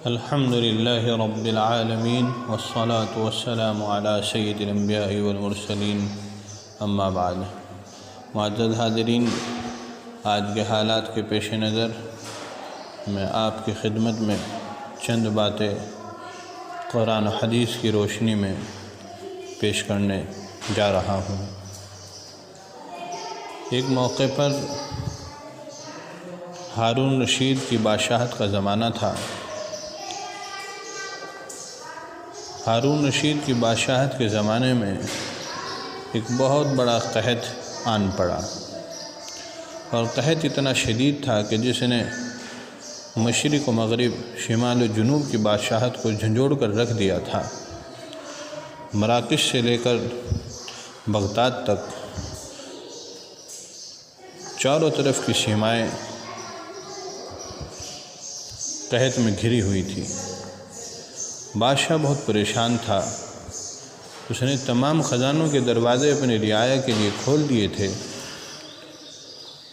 الحمد لله رب العالمين والصلاة والسلام على سید الانبیاء والمرسلین اما بعد۔ معزز حاضرین، آج کے حالات کے پیش نظر میں آپ کی خدمت میں چند باتیں قرآن و حدیث کی روشنی میں پیش کرنے جا رہا ہوں۔ ایک موقع پر ہارون رشید کی بادشاہت کا زمانہ تھا۔ ہارون رشید کی بادشاہت کے زمانے میں ایک بہت بڑا قحط آن پڑا، اور قحط اتنا شدید تھا کہ جس نے مشرق و مغرب، شمال و جنوب کی بادشاہت کو جھنجھوڑ کر رکھ دیا تھا۔ مراکش سے لے کر بغداد تک چاروں طرف کی سیمائیں قحط میں گھری ہوئی تھی۔ بادشاہ بہت پریشان تھا۔ اس نے تمام خزانوں کے دروازے اپنی رعایا کے لیے کھول دیے تھے،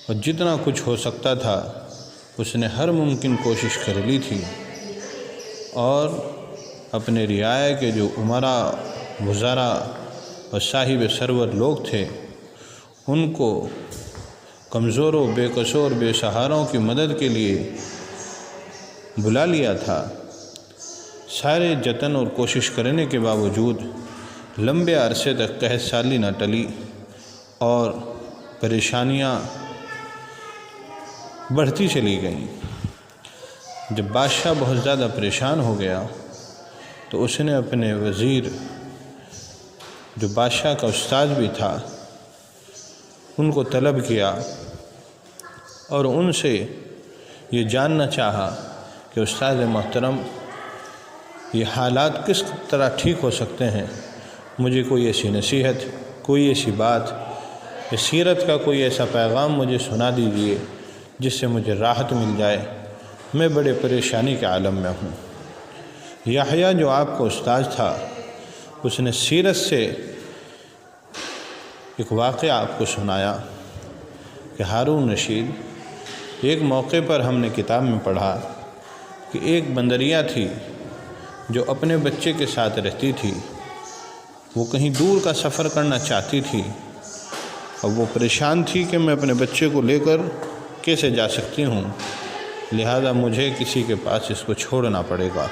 اور جتنا کچھ ہو سکتا تھا اس نے ہر ممکن کوشش کر لی تھی، اور اپنے رعایا کے جو امراء، وزراء اور صاحب سرور لوگ تھے ان کو کمزوروں، بے قصور، بے سہاروں کی مدد کے لیے بلا لیا تھا۔ سارے جتن اور کوشش کرنے کے باوجود لمبے عرصے تک قحط سالی نہ ٹلی، اور پریشانیاں بڑھتی چلی گئیں۔ جب بادشاہ بہت زیادہ پریشان ہو گیا تو اس نے اپنے وزیر، جو بادشاہ کا استاد بھی تھا، ان کو طلب کیا اور ان سے یہ جاننا چاہا کہ استاد محترم، یہ حالات کس طرح ٹھیک ہو سکتے ہیں؟ مجھے کوئی ایسی نصیحت، کوئی ایسی بات، سیرت کا کوئی ایسا پیغام مجھے سنا دیجیے جس سے مجھے راحت مل جائے، میں بڑے پریشانی کے عالم میں ہوں۔ یحییٰ جو آپ کا استاد تھا، اس نے سیرت سے ایک واقعہ آپ کو سنایا کہ ہارون رشید، ایک موقع پر ہم نے کتاب میں پڑھا کہ ایک بندریا تھی جو اپنے بچے کے ساتھ رہتی تھی۔ وہ کہیں دور کا سفر کرنا چاہتی تھی، اور وہ پریشان تھی کہ میں اپنے بچے کو لے کر کیسے جا سکتی ہوں، لہذا مجھے کسی کے پاس اس کو چھوڑنا پڑے گا۔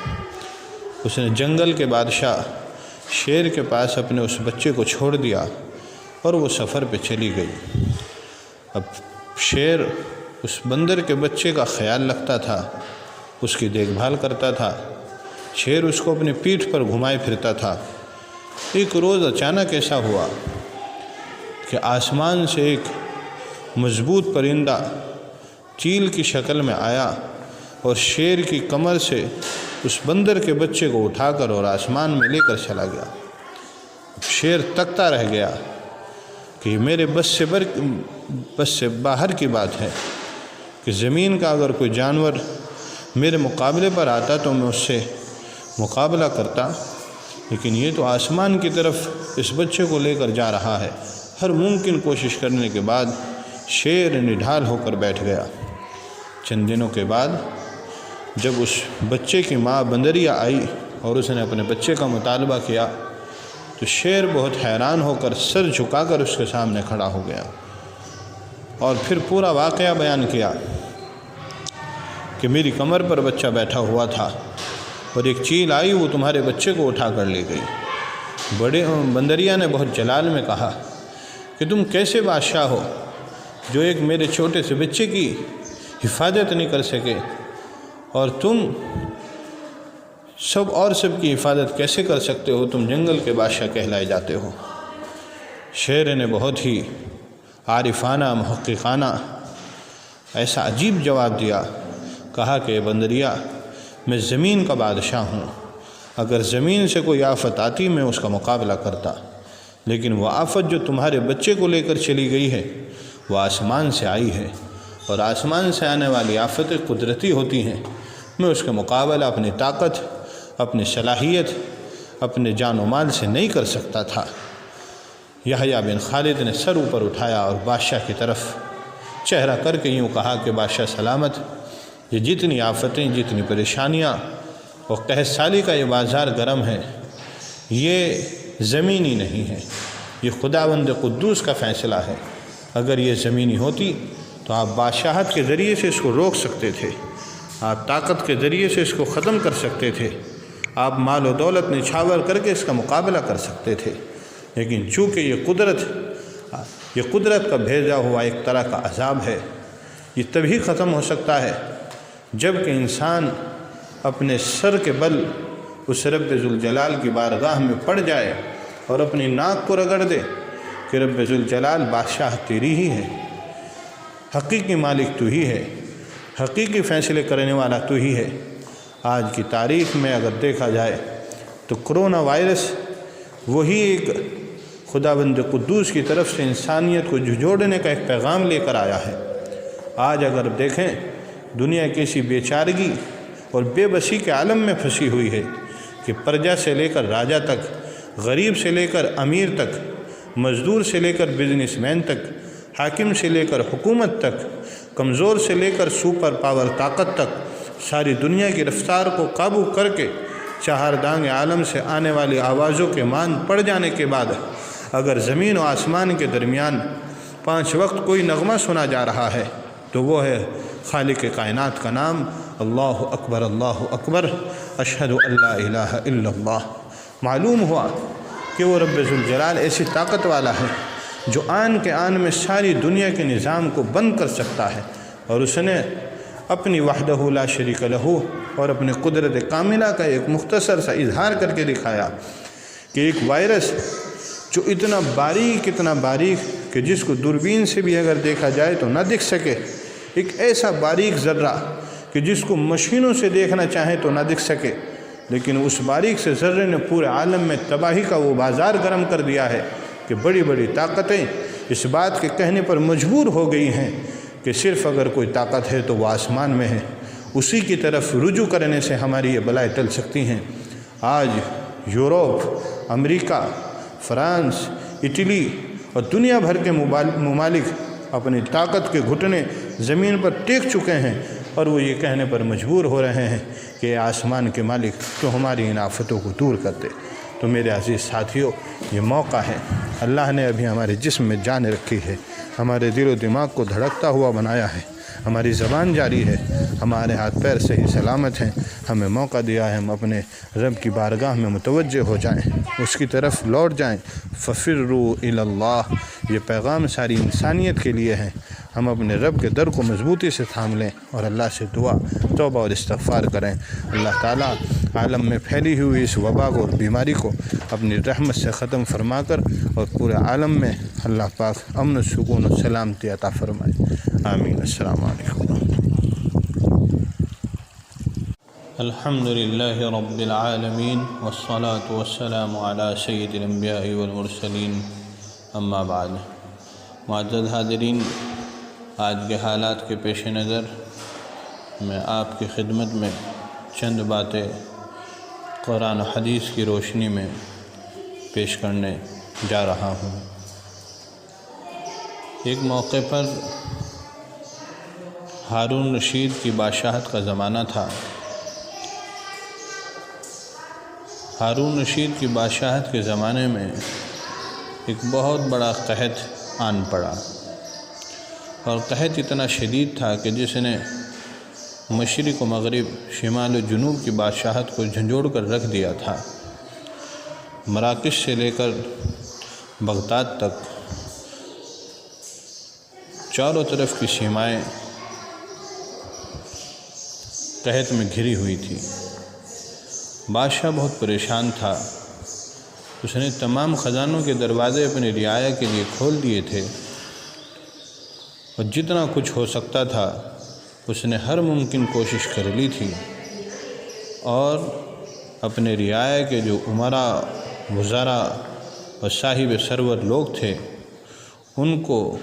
اس نے جنگل کے بادشاہ شیر کے پاس اپنے اس بچے کو چھوڑ دیا اور وہ سفر پہ چلی گئی۔ اب شیر اس بندر کے بچے کا خیال رکھتا تھا، اس کی دیکھ بھال کرتا تھا۔ شیر اس کو اپنی پیٹھ پر گھمائے پھرتا تھا۔ ایک روز اچانک ایسا ہوا کہ آسمان سے ایک مضبوط پرندہ چیل کی شکل میں آیا اور شیر کی کمر سے اس بندر کے بچے کو اٹھا کر اور آسمان میں لے کر چلا گیا۔ شیر تکتا رہ گیا کہ یہ میرے بس سے باہر کی بات ہے کہ زمین کا اگر کوئی جانور میرے مقابلے پر آتا تو میں اس سے مقابلہ کرتا، لیکن یہ تو آسمان کی طرف اس بچے کو لے کر جا رہا ہے۔ ہر ممکن کوشش کرنے کے بعد شیر نڈھال ہو کر بیٹھ گیا۔ چند دنوں کے بعد جب اس بچے کی ماں بندریا آئی اور اس نے اپنے بچے کا مطالبہ کیا تو شیر بہت حیران ہو کر سر جھکا کر اس کے سامنے کھڑا ہو گیا، اور پھر پورا واقعہ بیان کیا کہ میری کمر پر بچہ بیٹھا ہوا تھا، اور ایک چیل آئی، وہ تمہارے بچے کو اٹھا کر لے گئی۔ بندریا نے بہت جلال میں کہا کہ تم کیسے بادشاہ ہو جو ایک میرے چھوٹے سے بچے کی حفاظت نہیں کر سکے، اور تم سب کی حفاظت کیسے کر سکتے ہو؟ تم جنگل کے بادشاہ کہلائے جاتے ہو۔ شیر نے بہت ہی عارفانہ، محققانہ ایسا عجیب جواب دیا، کہا کہ بندریا، میں زمین کا بادشاہ ہوں، اگر زمین سے کوئی آفت آتی میں اس کا مقابلہ کرتا، لیکن وہ آفت جو تمہارے بچے کو لے کر چلی گئی ہے وہ آسمان سے آئی ہے، اور آسمان سے آنے والی آفتیں قدرتی ہوتی ہیں، میں اس کا مقابلہ اپنی طاقت، اپنی صلاحیت، اپنے جان و مال سے نہیں کر سکتا تھا۔ یحییٰ بن خالد نے سر اوپر اٹھایا اور بادشاہ کی طرف چہرہ کر کے یوں کہا کہ بادشاہ سلامت، یہ جتنی آفتیں، جتنی پریشانیاں اور قحط سالی کا یہ بازار گرم ہے، یہ زمینی نہیں ہے، یہ خداوند قدوس کا فیصلہ ہے۔ اگر یہ زمینی ہوتی تو آپ بادشاہت کے ذریعے سے اس کو روک سکتے تھے، آپ طاقت کے ذریعے سے اس کو ختم کر سکتے تھے، آپ مال و دولت نچھاور کر کے اس کا مقابلہ کر سکتے تھے، لیکن چونکہ یہ قدرت کا بھیجا ہوا ایک طرح کا عذاب ہے، یہ تبھی ختم ہو سکتا ہے جب کہ انسان اپنے سر کے بل اس رب ذوالجلال کی بارگاہ میں پڑ جائے اور اپنی ناک کو رگڑ دے کہ رب ذوالجلال بادشاہ تیری ہی ہے، حقیقی مالک تو ہی ہے، حقیقی فیصلے کرنے والا تو ہی ہے۔ آج کی تاریخ میں اگر دیکھا جائے تو کرونا وائرس وہی ایک خداوند قدوس کی طرف سے انسانیت کو جھنجھوڑنے کا ایک پیغام لے کر آیا ہے۔ آج اگر دیکھیں دنیا کیسی بیچارگی اور بے بسی کے عالم میں پھنسی ہوئی ہے کہ پرجا سے لے کر راجا تک، غریب سے لے کر امیر تک، مزدور سے لے کر بزنس مین تک، حاکم سے لے کر حکومت تک، کمزور سے لے کر سپر پاور طاقت تک، ساری دنیا کی رفتار کو قابو کر کے چہار دانگ عالم سے آنے والی آوازوں کے مان پڑ جانے کے بعد اگر زمین و آسمان کے درمیان 5 وقت کوئی نغمہ سنا جا رہا ہے تو وہ ہے خالق کائنات کا نام اللہ اکبر، اللہ اکبر، اشہد ان لا الہ الا اللہ۔ معلوم ہوا کہ وہ رب ذوالجلال ایسی طاقت والا ہے جو آن کے آن میں ساری دنیا کے نظام کو بند کر سکتا ہے، اور اس نے اپنی وحدہ لا شریک لہ اور اپنے قدرت کاملہ کا ایک مختصر سا اظہار کر کے دکھایا کہ ایک وائرس جو اتنا باریک کہ جس کو دوربین سے بھی اگر دیکھا جائے تو نہ دکھ سکے، ایک ایسا باریک ذرہ کہ جس کو مشینوں سے دیکھنا چاہیں تو نہ دکھ سکے، لیکن اس باریک سے ذرے نے پورے عالم میں تباہی کا وہ بازار گرم کر دیا ہے کہ بڑی بڑی طاقتیں اس بات کے کہنے پر مجبور ہو گئی ہیں کہ صرف اگر کوئی طاقت ہے تو وہ آسمان میں ہے، اسی کی طرف رجوع کرنے سے ہماری یہ بلائیں ٹل سکتی ہیں۔ آج یورپ، امریکہ، فرانس، اٹلی اور دنیا بھر کے ممالک اپنی طاقت کے گھٹنے زمین پر ٹیک چکے ہیں اور وہ یہ کہنے پر مجبور ہو رہے ہیں کہ آسمان کے مالک تو ہماری ان آفتوں کو دور کر دے۔ تو میرے عزیز ساتھیوں، یہ موقع ہے، اللہ نے ابھی ہمارے جسم میں جان رکھی ہے، ہمارے دل و دماغ کو دھڑکتا ہوا بنایا ہے، ہماری زبان جاری ہے، ہمارے ہاتھ پیر صحیح سلامت ہیں، ہمیں موقع دیا ہے ہم اپنے رب کی بارگاہ میں متوجہ ہو جائیں، اس کی طرف لوٹ جائیں۔ ففروا الی اللہ، یہ پیغام ساری انسانیت کے لیے ہے۔ ہم اپنے رب کے در کو مضبوطی سے تھام لیں اور اللہ سے دعا، توبہ اور استغفار کریں۔ اللہ تعالیٰ عالم میں پھیلی ہوئی اس وبا کو اور بیماری کو اپنی رحمت سے ختم فرما کر اور پورے عالم میں اللہ پاک امن و سکون و سلامتی عطا فرمائے، آمین۔ السلام علیکم۔ الحمد للہ رب العالمین والصلاة والسلام علی سید الانبیاء والمرسلین، اما بعد۔ معزز حاضرین، آج کے حالات کے پیش نظر میں آپ کی خدمت میں چند باتیں قرآن و حدیث کی روشنی میں پیش کرنے جا رہا ہوں۔ ایک موقع پر ہارون رشید کی بادشاہت کا زمانہ تھا۔ ہارون رشید کی بادشاہت کے زمانے میں ایک بہت بڑا قحط آن پڑا، اور قحط اتنا شدید تھا کہ جس نے مشرق و مغرب، شمال و جنوب کی بادشاہت کو جھنجھوڑ کر رکھ دیا تھا۔ مراکش سے لے کر بغداد تک چاروں طرف کی سیمائیں قحط میں گھری ہوئی تھی۔ بادشاہ بہت پریشان تھا، اس نے تمام خزانوں کے دروازے اپنی رعایا کے لیے کھول دیے تھے، اور جتنا کچھ ہو سکتا تھا اس نے ہر ممکن کوشش کر لی تھی، اور اپنے رعایا کے جو امراء، وزراء اور صاحب سرور لوگ تھے ان کو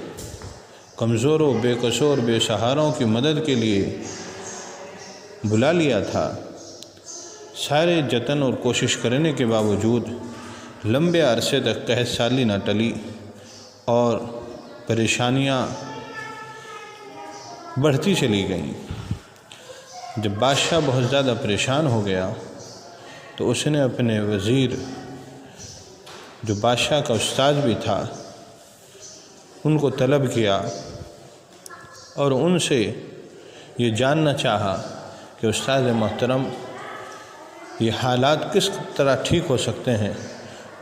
کمزوروں، بے قصور، بے سہاروں کی مدد کے لیے بلا لیا تھا۔ سارے جتن اور کوشش کرنے کے باوجود لمبے عرصے تک قحط سالی نہ ٹلی اور پریشانیاں بڑھتی چلی گئیں۔ جب بادشاہ بہت زیادہ پریشان ہو گیا تو اس نے اپنے وزیر جو بادشاہ کا استاد بھی تھا ان کو طلب کیا اور ان سے یہ جاننا چاہا کہ استاد محترم یہ حالات کس طرح ٹھیک ہو سکتے ہیں،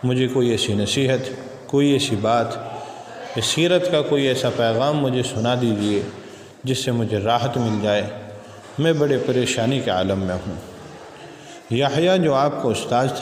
مجھے کوئی ایسی نصیحت، کوئی ایسی بات، اس سیرت کا کوئی ایسا پیغام مجھے سنا دیجیے جس سے مجھے راحت مل جائے، میں بڑے پریشانی کے عالم میں ہوں۔ یحییٰ جو آپ کا استاد تھا